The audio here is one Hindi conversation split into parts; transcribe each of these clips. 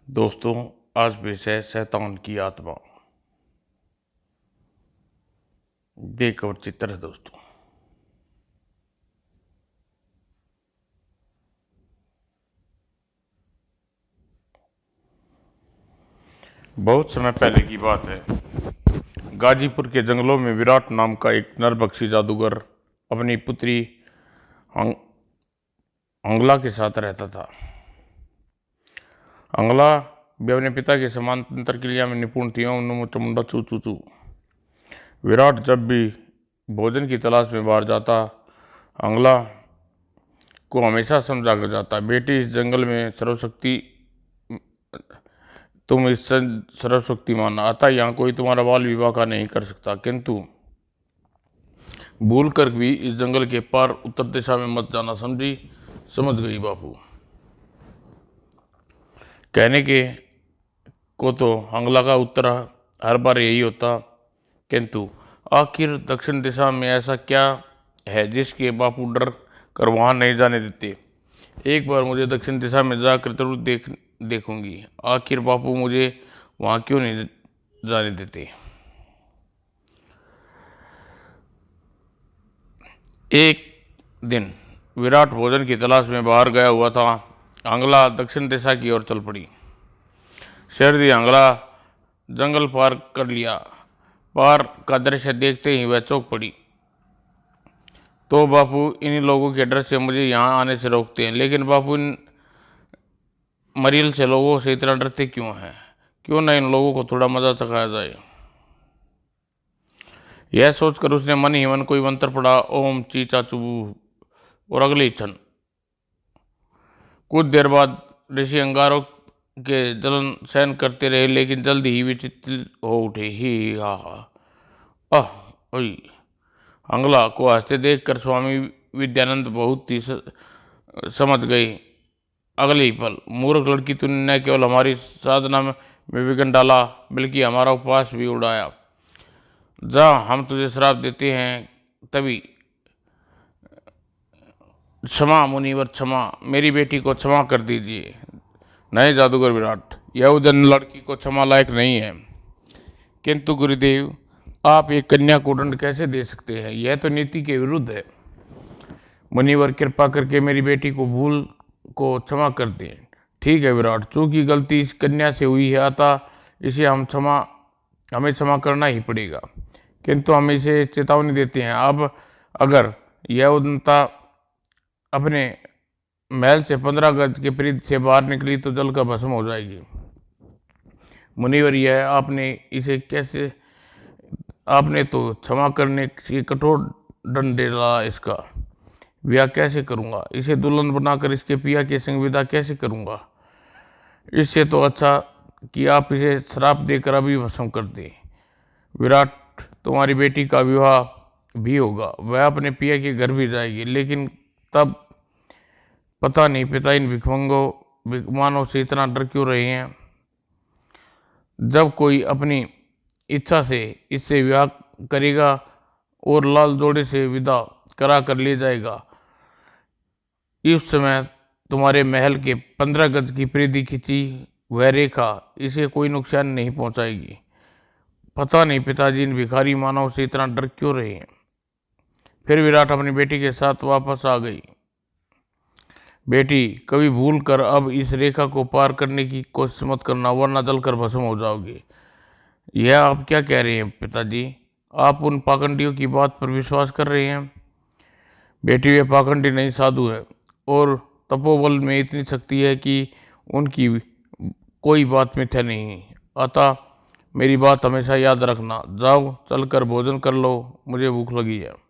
दोस्तों, आज विषय शैतान की आत्मा। ये कवर चित्र है दोस्तों। बहुत समय पहले की बात है। गाजीपुर के जंगलों में विराट नाम का एक नरभक्षी जादूगर अपनी पुत्री अंगला के साथ रहता था। अंगला भी अपने पिता के समान तंत्र क्रिया में निपुण थी। चमुंडा चू चू चू। विराट जब भी भोजन की तलाश में बाहर जाता, अंगला को हमेशा समझा कर जाता, बेटी इस जंगल में सर्वशक्ति, तुम इस सर्वशक्तिमान, अतः यहाँ कोई तुम्हारा बाल विवाह का नहीं कर सकता। किंतु भूल कर भी इस जंगल के पार उत्तर दिशा में मत जाना, समझ गई बापू। कहने के को तो अंगला का उत्तर हर बार यही होता, किंतु आखिर दक्षिण दिशा में ऐसा क्या है जिसके बापू डर कर वहां नहीं जाने देते। एक बार मुझे दक्षिण दिशा में जाकर जरूर देखूंगी, आखिर बापू मुझे वहां क्यों नहीं जाने देते। एक दिन विराट भोजन की तलाश में बाहर गया हुआ था। अंगला दक्षिण दिशा की ओर चल पड़ी। शहर अंगला जंगल पार कर लिया। पार का दृश्य देखते ही वह चौंक पड़ी। तो बापू इन लोगों के डर से मुझे यहाँ आने से रोकते हैं, लेकिन बापू इन मरील से लोगों से इतना डरते क्यों हैं? क्यों ना इन लोगों को थोड़ा मजा चखाया जाए। यह सोचकर उसने मन ही मन कोई मंत्र पढ़ा, ओम ची चाचू, और अगले क्षण कुछ देर बाद ऋषि अंगारों के जलन सहन करते रहे, लेकिन जल्द ही विचित्र हो उठे। ही हा हा ओई। अंगला को हंसते देखकर स्वामी विद्यानंद बहुत ही समझ गई। अगले ही पल, मूर्ख लड़की, तूने न केवल हमारी साधना में विघ्न डाला, बल्कि हमारा उपवास भी उड़ाया। जा, हम तुझे श्राप देते हैं। तभी क्षमा मुनिवर क्षमा, मेरी बेटी को क्षमा कर दीजिए। नहीं जादूगर विराट, यह उदन लड़की को क्षमा लायक नहीं है। किंतु गुरुदेव, आप एक कन्या को दंड कैसे दे सकते हैं? यह तो नीति के विरुद्ध है। मुनिवर, कृपा करके मेरी बेटी को भूल को क्षमा कर दें। ठीक है विराट, चूंकि गलती इस कन्या से हुई है, अतः इसे हमें क्षमा करना ही पड़ेगा। किंतु हम इसे चेतावनी देते हैं, अब अगर यह उदंता अपने महल से 15 गज के परिधि से बाहर निकली तो जल का भस्म हो जाएगी। मुनिवर, यह आपने तो क्षमा करने की कठोर दंड दे डाला। इसका ब्याह कैसे करूंगा? इसे दुल्हन बनाकर इसके पिया के संग विदा कैसे करूंगा? इससे तो अच्छा कि आप इसे श्राप देकर अभी भस्म कर दें। विराट, तुम्हारी बेटी का विवाह भी होगा, वह अपने पिया के घर भी जाएगी, लेकिन तब पता नहीं पिता इन भिकमानों से इतना डर क्यों रहे हैं। जब कोई अपनी इच्छा से इससे विवाह करेगा और लाल जोड़े से विदा करा कर ले जाएगा, इस समय तुम्हारे महल के 15 गज की परिधि खींची वह रेखा इसे कोई नुकसान नहीं पहुंचाएगी। पता नहीं पिताजी इन भिखारी मानव से इतना डर क्यों रहे हैं। फिर विराट अपनी बेटी के साथ वापस आ गई। बेटी, कभी भूल कर अब इस रेखा को पार करने की कोशिश मत करना, वरना जलकर भस्म हो जाओगे। यह आप क्या कह रहे हैं पिताजी? आप उन पाखंडियों की बात पर विश्वास कर रहे हैं? बेटी, वे पाखंडी नहीं, साधु है, और तपोबल में इतनी शक्ति है कि उनकी कोई बात मिथ्या नहीं। अतः मेरी बात हमेशा याद रखना। जाओ, चलकर भोजन कर लो, मुझे भूख लगी है।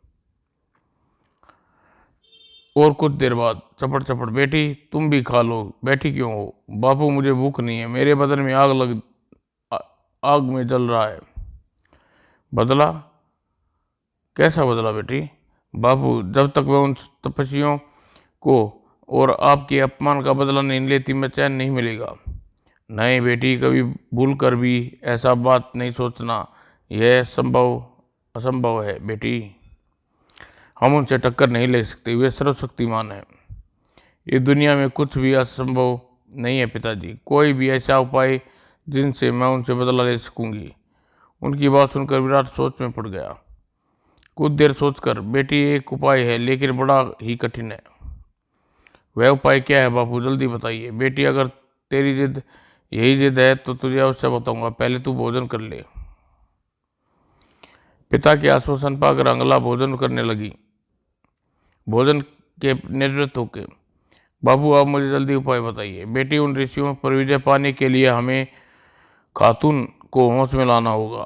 और कुछ देर बाद चपड़ चपड़, बेटी तुम भी खा लो, बैठी क्यों हो? बापू, मुझे भूख नहीं है, मेरे बदन में आग में जल रहा है। बदला? कैसा बदला बेटी? बापू, जब तक मैं उन तपस्वियों को और आपके अपमान का बदला नहीं लेती, मैं चैन नहीं मिलेगा। नहीं बेटी, कभी भूल कर भी ऐसा बात नहीं सोचना, यह असंभव है बेटी। हम उनसे टक्कर नहीं ले सकते, वे सर्वशक्तिमान हैं। इस दुनिया में कुछ भी असंभव नहीं है पिताजी, कोई भी ऐसा उपाय जिनसे मैं उनसे बदला ले सकूंगी। उनकी बात सुनकर विराट सोच में पड़ गया। कुछ देर सोचकर, बेटी एक उपाय है लेकिन बड़ा ही कठिन है। वह उपाय क्या है बापू, जल्दी बताइए। बेटी अगर तेरी जिद यही जिद है तो तुझे अवश्य बताऊंगा, पहले तू भोजन कर ले। पिता के आश्वासन पाकर अंगला भोजन करने लगी। भोजन के निवृत्त होके, बाबू आप मुझे जल्दी उपाय बताइए। बेटी उन ऋषियों पर विजय पाने के लिए हमें खातून को होश में लाना होगा,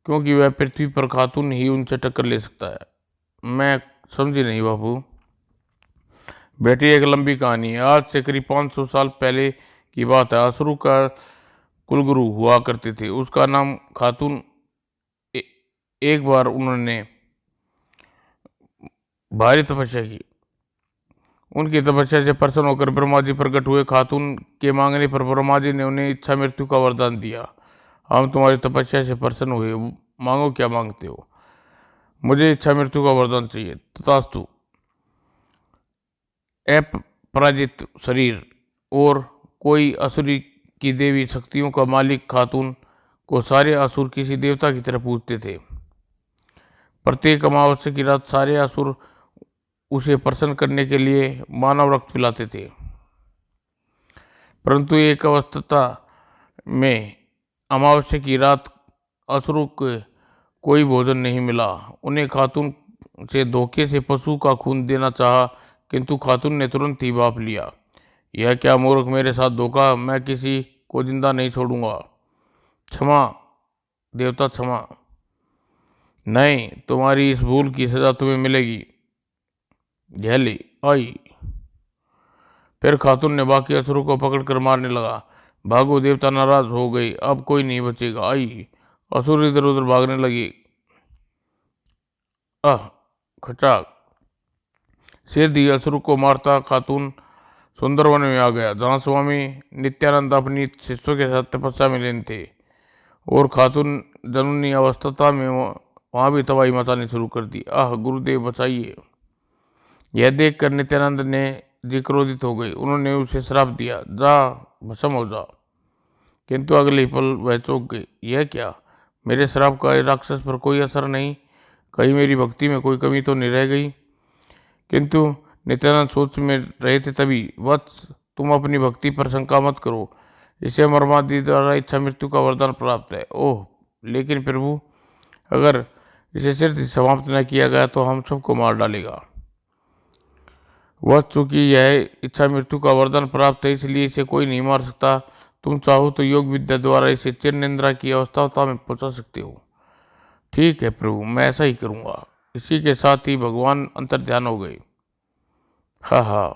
क्योंकि वह पृथ्वी पर खातून ही उनसे टक्कर ले सकता है। मैं समझी नहीं बाबू। बेटी एक लंबी कहानी है। आज से करीब 500 साल पहले की बात है। असुरु का कुलगुरु हुआ करते थे, उसका नाम खातून। एक बार उन्होंने भारी तपस्या की। उनकी तपस्या से प्रसन्न होकर ब्रह्मा जी प्रकट हुए। खातून के मांगने पर ब्रह्मा जी ने उन्हें इच्छा मृत्यु का वरदान दिया। हम तुम्हारी तपस्या से प्रसन्न हुए, मांगो क्या मांगते हो। मुझे इच्छा मृत्यु का वरदान चाहिए। तथास्तु। अपराजित शरीर और कोई असुरी की देवी शक्तियों का मालिक खातून को सारे असुर किसी देवता की तरह पूजते थे। प्रत्येक अमावस्या की रात सारे असुर उसे प्रसन्न करने के लिए मानव रक्त पिलाते थे। परंतु एक अवस्था में अमावस्या की रात असुरों को कोई भोजन नहीं मिला। उन्हें खातून से धोखे से पशु का खून देना चाहा, किंतु खातून ने तुरंत ही भाप लिया। यह क्या मूर्ख, मेरे साथ धोखा, मैं किसी को जिंदा नहीं छोड़ूंगा। क्षमा देवता, क्षमा। नहीं, तुम्हारी इस भूल की सजा तुम्हें मिलेगी। झेली आई। फिर खातून ने बाकी असुरों को पकड़कर मारने लगा। भागो, देवता नाराज हो गई, अब कोई नहीं बचेगा। आई। असुर इधर उधर भागने लगे। खचाक। सिर दिए असुर को मारता खातून सुंदरवन में आ गया, जहाँ स्वामी नित्यानंद अपनी शिष्यों के साथ तपस्या में लीन थे। और खातून जननी अवस्था में वहां भी तबाही मचानी शुरू कर दी। गुरुदेव बचाइए। यह देखकर नित्यानंद ने जी क्रोधित हो गई। उन्होंने उसे श्राप दिया, जा भस्म हो जा। किंतु अगले ही पल वह चौंक गई। यह क्या, मेरे श्राप का राक्षस पर कोई असर नहीं, कहीं मेरी भक्ति में कोई कमी तो नहीं रह गई। किंतु नित्यानंद सोच में रहे थे तभी, वत्स तुम अपनी भक्ति पर शंका मत करो, इसे मर्मादि द्वारा इच्छा मृत्यु का वरदान प्राप्त है। ओह, लेकिन प्रभु, अगर इसे सिर्फ समाप्त न किया गया तो हम सबको मार डालेगा। वह चूंकि यह इच्छा मृत्यु का वरदान प्राप्त है, इसलिए इसे कोई नहीं मार सकता। तुम चाहो तो योग विद्या द्वारा इसे चिर निंद्रा की अवस्था में पहुंचा सकते हो। ठीक है प्रभु, मैं ऐसा ही करूंगा। इसी के साथ ही भगवान अंतर्ध्यान हो गए। हा।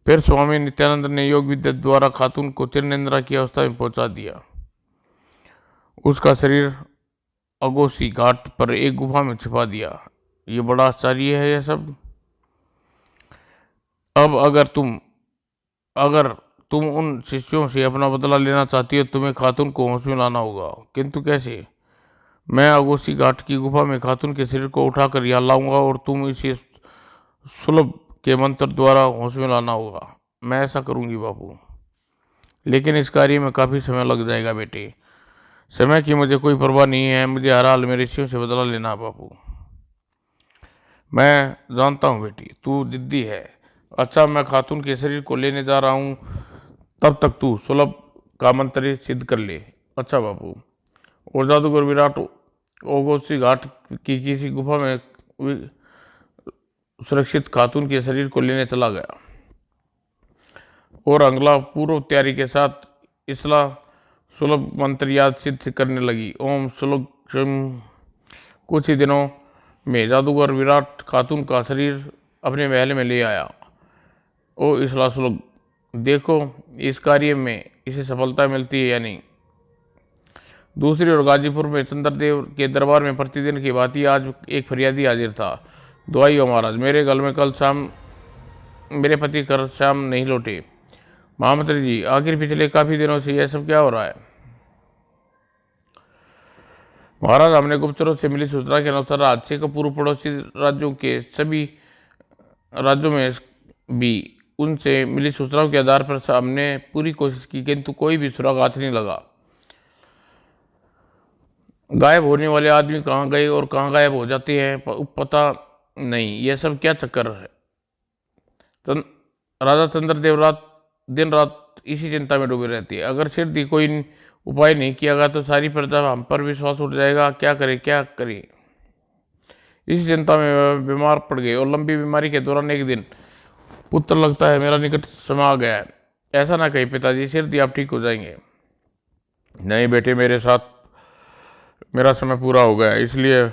फिर स्वामी नित्यानंद ने योग विद्या द्वारा खातून को चिर निंद्रा की अवस्था में पहुंचा दिया। उसका शरीर अगोसी घाट पर एक गुफा में छिपा दिया। ये बड़ा आश्चर्य है यह सब। अब अगर तुम उन शिष्यों से अपना बदला लेना चाहती हो, तुम्हें खातून को होश में लाना होगा। किंतु कैसे? मैं अगोसी घाट की गुफा में खातून के शरीर को उठाकर यहाँ लाऊंगा और तुम इसे सुलभ के मंत्र द्वारा होश में लाना होगा। मैं ऐसा करूंगी बापू, लेकिन इस कार्य में काफ़ी समय लग जाएगा बेटे। समय की मुझे कोई परवाह नहीं है, मुझे हर हाल में ऋषियों से बदला लेना है बापू। मैं जानता हूँ बेटी, तू जिद्दी है। अच्छा, मैं खातून के शरीर को लेने जा रहा हूँ, तब तक तू सुलभ का मंत्र सिद्ध कर ले। अच्छा बापू। और जादूगर विराट ओगोसी घाट की किसी गुफा में सुरक्षित खातून के शरीर को लेने चला गया और अंगला पूर्व तैयारी के साथ इसला सुलभ मंत्र याद सिद्ध करने लगी। ओम सुलभ। कुछ ही दिनों में जादूगर विराट खातून का शरीर अपने महल में ले आया। ओ इसला सुलभ, देखो इस कार्य में इसे सफलता मिलती है या नहीं। दूसरी ओर गाजीपुर में चंद्रदेव के दरबार में प्रतिदिन की भांति आज एक फरियादी हाजिर था। दुआई हो महाराज, मेरे घर में कल शाम मेरे पति कल शाम नहीं लौटे। महामंत्री जी, आखिर पिछले काफी दिनों से यह सब क्या हो रहा है? महाराज, हमने गुप्तचरों से मिली सूचना के अनुसार हादसे का पूर्व पड़ोसी राज्यों के सभी राज्यों में भी उनसे मिली सूचनाओं के आधार पर हमने पूरी कोशिश की, किंतु कोई भी सुराग हाथ नहीं लगा। गायब होने वाले आदमी कहाँ गए और कहाँ गायब हो जाते हैं पता नहीं। यह सब क्या चक्कर है? राजा चंद्रदेव दिन रात इसी चिंता में डूबे रहती है। अगर सिर्फ कोई उपाय नहीं किया गया तो सारी प्रजा हम पर विश्वास उठ जाएगा। क्या करे क्या करे। इसी चिंता में वह बीमार पड़ गए और लंबी बीमारी के दौरान एक दिन, पुत्र लगता है मेरा निकट समय आ गया है। ऐसा ना कही पिताजी, सिर्फ आप ठीक हो जाएंगे। नहीं बेटे, मेरे साथ मेरा समय पूरा हो गया, इसलिए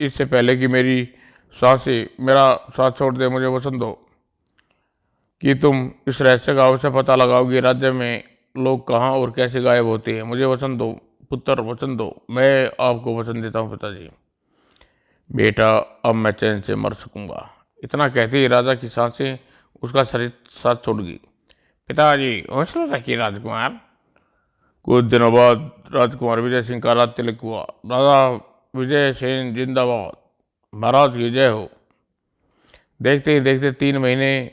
इससे पहले कि मेरी सांसें मेरा साथ छोड़ दे, मुझे वचन दो कि तुम इस रहस्य का अवश्य पता लगाओगे। राज्य में लोग कहाँ और कैसे गायब होते हैं। मुझे वचन दो पुत्र, वचन दो। मैं आपको वचन देता हूँ पिताजी। बेटा, अब मैं चैन से मर सकूंगा। इतना कहते ही राजा की सांसें उसका शरीर साथ छोड़ गई। पिताजी, हौसला रखिए राजकुमार। कुछ दिनों बाद राजकुमार विजय सिंह का राज तिलक हुआ। राजा विजय सेन जिंदाबाद, महाराज की जय हो। देखते ही देखते 3 महीने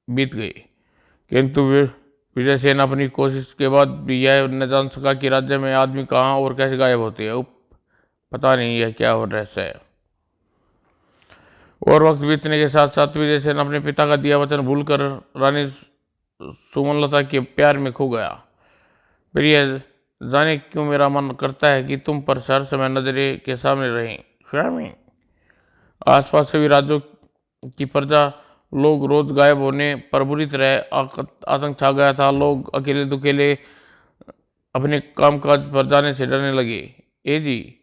बीत गए, किंतु विजय सेन अपनी कोशिश के बाद भी यह न जान सका कि राज्य में आदमी कहाँ और कैसे गायब होते हैं। पता नहीं यह क्या हो रहस्य है। और वक्त बीतने के साथ साथ विजय सेन अपने पिता का दिया वचन भूलकर रानी सुमनलता के प्यार में खो गया। प्रिय, जाने क्यों मेरा मन करता है कि तुम पर हर समय नजरे के सामने रहें। स्वामी, आसपास सभी राज्यों की प्रजा लोग रोज गायब होने पर बुरी तरह आतंक छा गया था। लोग अकेले दुकेले अपने कामकाज पर जाने से डरने लगे। ए जी,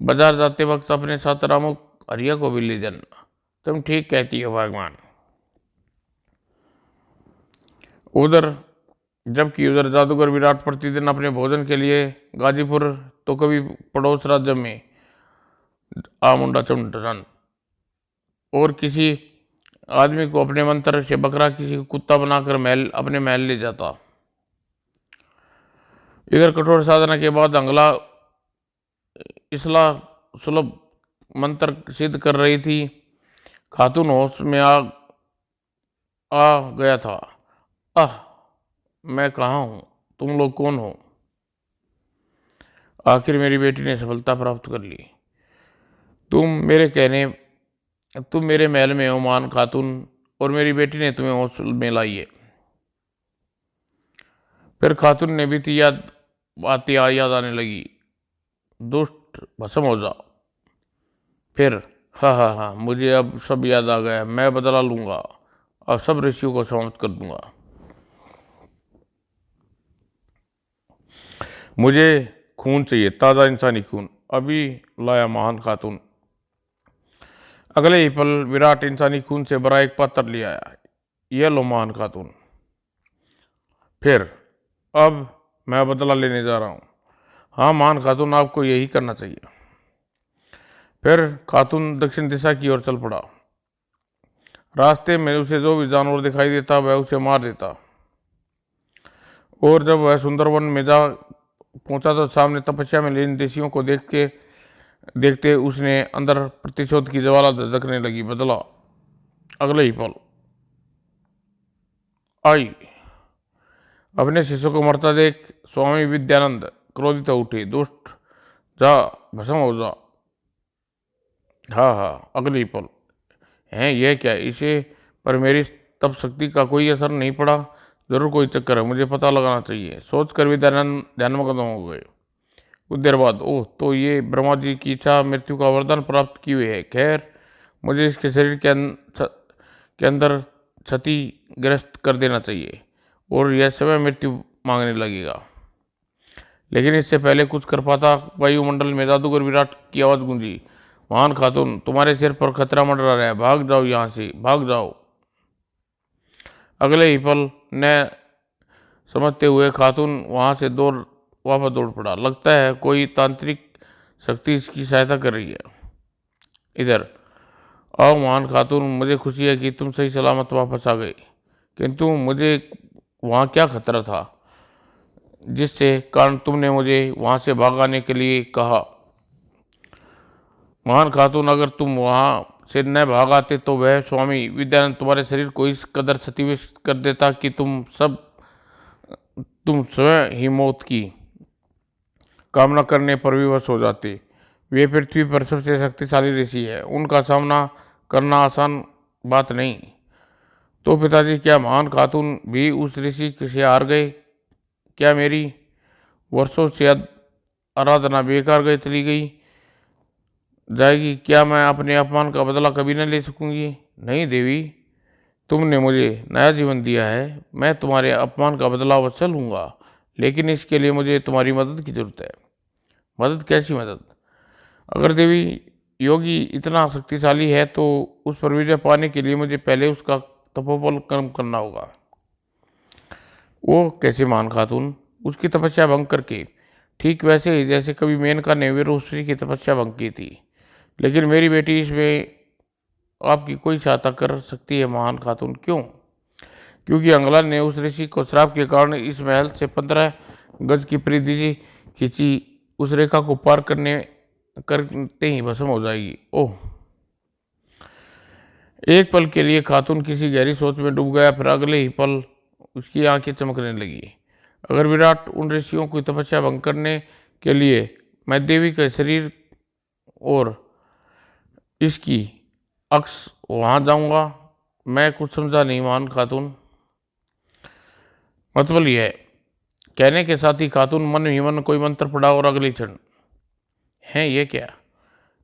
बाजार जाते वक्त अपने साथ रामू हरिया को भी ले जाना। तुम ठीक कहती हो भगवान। जबकि उधर जादूगर विराट प्रतिदिन अपने भोजन के लिए गाजीपुर तो कभी पड़ोस राज्य में आमुंडा चुंडन और किसी आदमी को अपने मंत्र से बकरा, किसी को कुत्ता बनाकर अपने महल ले जाता। इधर कठोर साधना के बाद अंगला इसला सुलभ मंत्र सिद्ध कर रही थी। खातून होश में आ गया था। मैं कहाँ हूँ? तुम लोग कौन हो? आखिर मेरी बेटी ने सफलता प्राप्त कर ली। तुम मेरे महल में हो मान खातून, और मेरी बेटी ने तुम्हें होश में लाई है। फिर खातून ने भी बातें याद आने लगी। दुष्ट, भस्म हो जा। फिर हाँ, मुझे अब सब याद आ गया। मैं बदला लूंगा, अब सब ऋषियों को समाप्त कर दूंगा। मुझे खून चाहिए, ताज़ा इंसानी खून। अभी लाया महान खातून। अगले ही पल विराट इंसानी खून से भरा एक पात्र ले आया। यह लो महान खातून। फिर अब मैं बदला लेने जा रहा हूँ। हाँ महान खातून, आपको यही करना चाहिए। फिर खातून दक्षिण दिशा की ओर चल पड़ा। रास्ते में उसे जो भी जानवर दिखाई देता वह उसे मार देता। और जब वह सुंदरवन में जा पहुंचा तो सामने तपस्या में लीन ऋषियों को देखते उसने अंदर प्रतिशोध की ज्वाला धधकने लगी। बदला अगले ही पल आई। अपने शिष्य को मरता देख स्वामी विद्यानंद क्रोधित हो उठे। दुष्ट, जा भस्म हो जा। हाँ, अगले ही पल है यह क्या? इसे पर मेरी तप शक्ति का कोई असर नहीं पड़ा। जरूर कोई चक्कर है, मुझे पता लगाना चाहिए। सोचकर भी ध्यानमग्न हो गए। कुछ देर बाद, ओह, तो ये ब्रह्मा जी की इच्छा मृत्यु का वरदान प्राप्त की हुई है। खैर, मुझे इसके शरीर के अंदर क्षतिग्रस्त कर देना चाहिए और यह समय मृत्यु मांगने लगेगा। लेकिन इससे पहले कुछ कर पाता, वायुमंडल में जादूगर विराट की आवाज गूंजी। महान खातून, तुम्हारे सिर पर खतरा मंडरा रहा है, भाग जाओ यहाँ से, भाग जाओ। अगले ही पल न समझते हुए खातून वहां से वापस दौड़ पड़ा। लगता है कोई तांत्रिक शक्ति इसकी सहायता कर रही है। इधर आओ महान खातून, मुझे खुशी है कि तुम सही सलामत वापस आ गए, किंतु मुझे वहाँ क्या खतरा था जिससे कारण तुमने मुझे वहाँ से भागाने के लिए कहा? महान खातून, अगर तुम वहाँ से न भाग आते तो वह स्वामी विद्यानंद तुम्हारे शरीर को इस कदर क्षतिग्रस्त कर देता कि तुम स्वयं ही मौत की कामना करने पर विवश हो जाते। वे पृथ्वी पर सबसे शक्तिशाली ऋषि है, उनका सामना करना आसान बात नहीं। तो पिताजी, क्या महान खातून भी उस ऋषि से हार गए? क्या मेरी वर्षों से आराधना बेकार गई चली गई जाएगी? क्या मैं अपने अपमान का बदला कभी न ले सकूंगी? नहीं देवी, तुमने मुझे नया जीवन दिया है, मैं तुम्हारे अपमान का बदला अवश्य लूंगा, लेकिन इसके लिए मुझे तुम्हारी मदद की जरूरत है। मदद? कैसी मदद? अगर देवी योगी इतना शक्तिशाली है तो उस पर विजय पाने के लिए मुझे पहले उसका तपोबल कर्म करना होगा। वो कैसे महान खातून? उसकी तपस्या भंग करके, ठीक वैसे ही जैसे कभी मेनका ने वीरश्री की तपस्या भंग की थी। लेकिन मेरी बेटी इसमें आपकी कोई सहायता कर सकती है महान खातून। क्यों? क्योंकि अंगला ने उस ऋषि को श्राप के कारण इस महल से 15 गज की परिधि खींची, उस रेखा को पार करते ही भस्म हो जाएगी। ओह! एक पल के लिए खातून किसी गहरी सोच में डूब गया, फिर अगले ही पल उसकी आंखें चमकने लगी। अगर विराट उन ऋषियों की तपस्या भंग करने के लिए मैं देवी के शरीर और इसकी अक्स वहां जाऊंगा? मैं कुछ समझा नहीं महान खातून। मतलब यह है, कहने के साथ ही खातून मन ही मन कोई मंत्र पढ़ा और अगली क्षण, है ये क्या?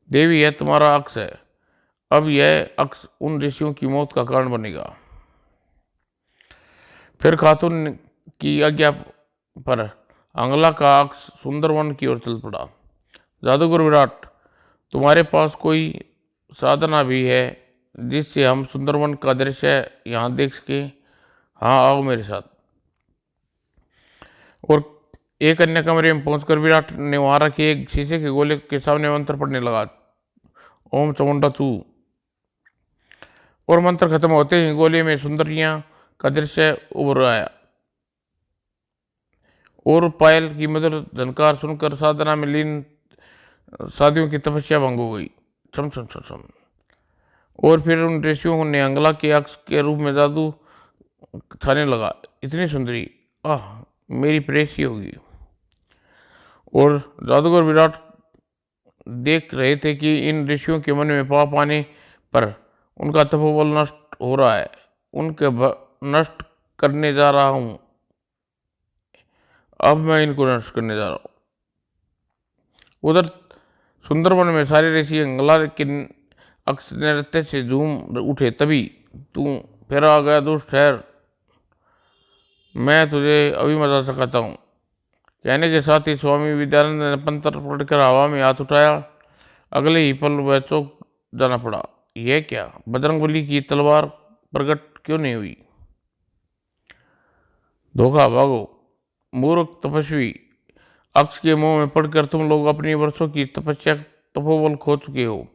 देवी, यह तुम्हारा अक्स है। अब यह अक्स उन ऋषियों की मौत का कारण बनेगा। फिर खातून की आज्ञा पर अंगला का अक्स सुंदरवन की ओर चल पड़ा। जादूगर विराट, तुम्हारे पास कोई साधना भी है जिससे हम सुंदरवन का दृश्य यहाँ देख सके? हाँ, आओ मेरे साथ। और एक अन्य कमरे में पहुंचकर विराट ने वहां रखे एक शीशे के गोले के सामने मंत्र पढ़ने लगा, ओम चामुंडा चू। और मंत्र खत्म होते ही गोले में सुंदरियां का दृश्य उभर आया और पायल की मधुर झनकार सुनकर साधना में लीन साधियों की तपस्या भंग हो गई। छम छम छम छम। और फिर उन ऋषियों ने अंगला के अक्स के रूप में जादू छाने लगा। इतनी सुंदरी, आह, मेरी प्रेसी होगी। और जादूगर विराट देख रहे थे कि इन ऋषियों के मन में पाप आने पर उनका तपोबल नष्ट हो रहा है। उनके नष्ट करने जा रहा हूं। अब मैं इनको नष्ट करने जा रहा हूं। उधर सुंदरवन में सारे ऋषि अंगला के अक्स नृत्य से झूम उठे। तभी तू फिर आ गया दुष्ट ठहर, मैं तुझे अभी मजा सिखाता हूँ। कहने के साथ ही स्वामी विद्यानंद ने मंत्र पढ़कर हवा में हाथ उठाया। अगले ही पल वह चौंक जाना पड़ा। यह क्या? बजरंगबली की तलवार प्रकट क्यों नहीं हुई? धोखा, भागो मूर्ख तपस्वी। अक्स के मुंह में पड़कर तुम लोग अपनी वर्षों की तपस्या तपोबल खो चुके हो।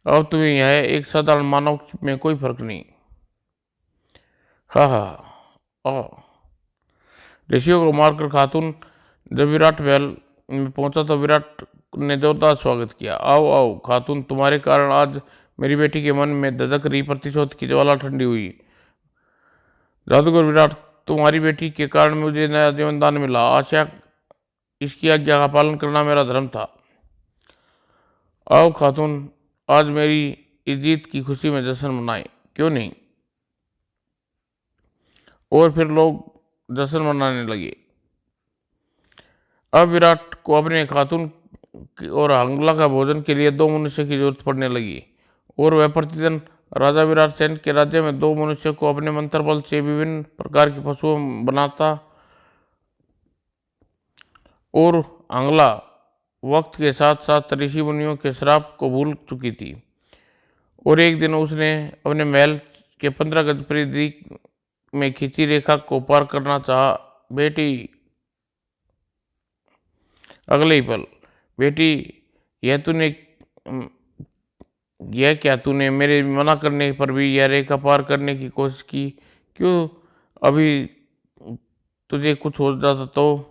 अब तुम्हें यह एक साधारण मानव में कोई फर्क नहीं। हा हा हा। ऋषियों को मारकर खातून जब विराट महल में पहुंचा तो विराट ने जोरदार स्वागत किया। आओ आओ खातून, तुम्हारे कारण आज मेरी बेटी के मन में धधक रही प्रतिशोध की ज्वाला ठंडी हुई। जादूगर विराट, तुम्हारी बेटी के कारण मुझे नया जीवन दान मिला। आशा इसकी आज्ञा का पालन करना मेरा धर्म था। आओ खातून, आज मेरी इस जीत की खुशी में जश्न मनाएं, क्यों नहीं? और फिर लोग जश्न मनाने लगे। अब विराट को अपने खातून और अंगला का भोजन के लिए 2 मनुष्य की जरूरत पड़ने लगी और वह प्रतिदिन राजा विराट सेन के राज्य में 2 मनुष्य को अपने मंत्र बल से विभिन्न प्रकार के पशुओं बनाता। और अंगला वक्त के साथ साथ ऋषि मुनियों के श्राप को भूल चुकी थी और एक दिन उसने अपने महल के 15 गज परिधि में खींची रेखा को पार करना चाहा। बेटी, अगले ही पल, बेटी, यह क्या तूने मेरे मना करने पर भी यह रेखा पार करने की कोशिश की? क्यों? अभी तुझे कुछ हो जाता तो?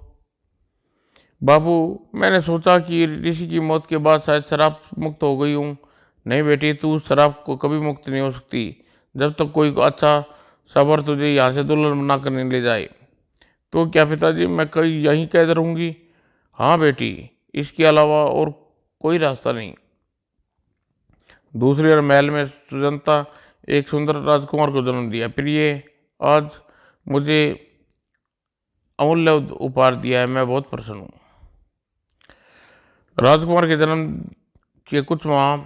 बाबू, मैंने सोचा कि ऋषि की मौत के बाद शायद शराब मुक्त हो गई हूँ, नहीं बेटी, तू शराब को कभी मुक्त नहीं हो सकती जब तक कोई अच्छा सबर तुझे यहाँ से दुल्हन बना कर नहीं ले जाए। तो क्या पिताजी, मैं कहीं यहीं कैद रहूंगी? हाँ बेटी, इसके अलावा और कोई रास्ता नहीं। दूसरी ओर महल में सुजनता एक सुंदर राजकुमार को जन्म दिया। प्रिय, आज मुझे अमूल्य उपहार दिया है, मैं बहुत प्रसन्न हूँ। राजकुमार के जन्म के कुछ माह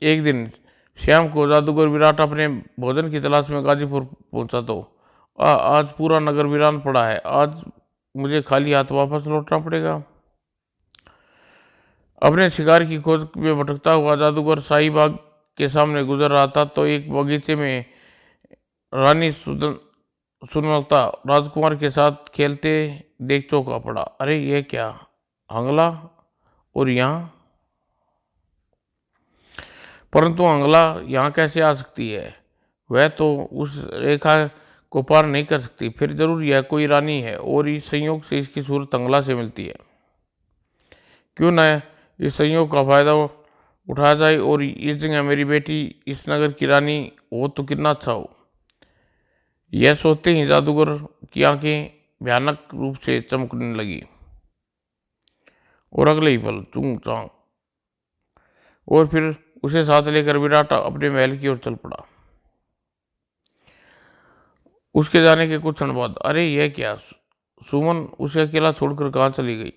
एक दिन शाम को जादूगर विराट अपने भोजन की तलाश में गाजीपुर पहुंचा तो आज पूरा नगर वीरान पड़ा है। आज मुझे खाली हाथ वापस लौटना पड़ेगा। अपने शिकार की खोज में भटकता हुआ जादूगर शाही बाग के सामने गुजर रहा था तो एक बगीचे में रानी सुनलता राजकुमार के साथ खेलते देख चौंका पड़ा। अरे ये क्या, हंगला और यहाँ? परंतु हंगला यहाँ कैसे आ सकती है? वह तो उस रेखा को पार नहीं कर सकती। फिर जरूर यह कोई रानी है और इस संयोग से इसकी सूरत हंगला से मिलती है। क्यों न इस संयोग का फायदा उठाया जाए और इस जगह मेरी बेटी इस नगर की रानी हो तो कितना अच्छा हो। यह सोचते ही जादूगर की आंखें भयानक रूप से चमकने लगी और अगले ही पल चूं चांग और फिर उसे साथ लेकर विराट अपने महल की ओर चल पड़ा। उसके जाने के कुछ क्षण बाद, अरे यह क्या, सुमन उसे अकेला छोड़कर कहाँ चली गई?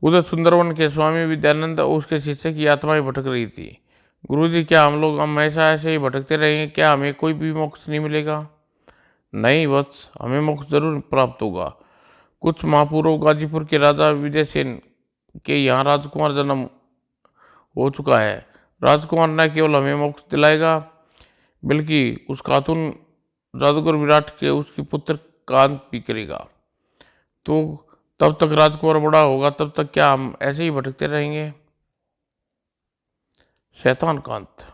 उधर सुंदरवन के स्वामी विद्यानंद और उसके शिष्य की आत्माएं भटक रही थी। गुरुजी, क्या हम लोग हमेशा ऐसे ही भटकते रहेंगे? क्या हमें कोई भी मोक्ष नहीं मिलेगा? नहीं वत्स, हमें मोक्ष जरूर प्राप्त होगा। कुछ माह पूर्व गाजीपुर के राजा विजयसेन के यहाँ राजकुमार जन्म हो चुका है। राजकुमार न केवल हमें मोक्ष दिलाएगा बल्कि उस खातून जादूगर विराट के उसकी पुत्र का अंत भी करेगा। तो तब तक राजकुमार बड़ा होगा, तब तक क्या हम ऐसे ही भटकते रहेंगे? शैतान का अंत।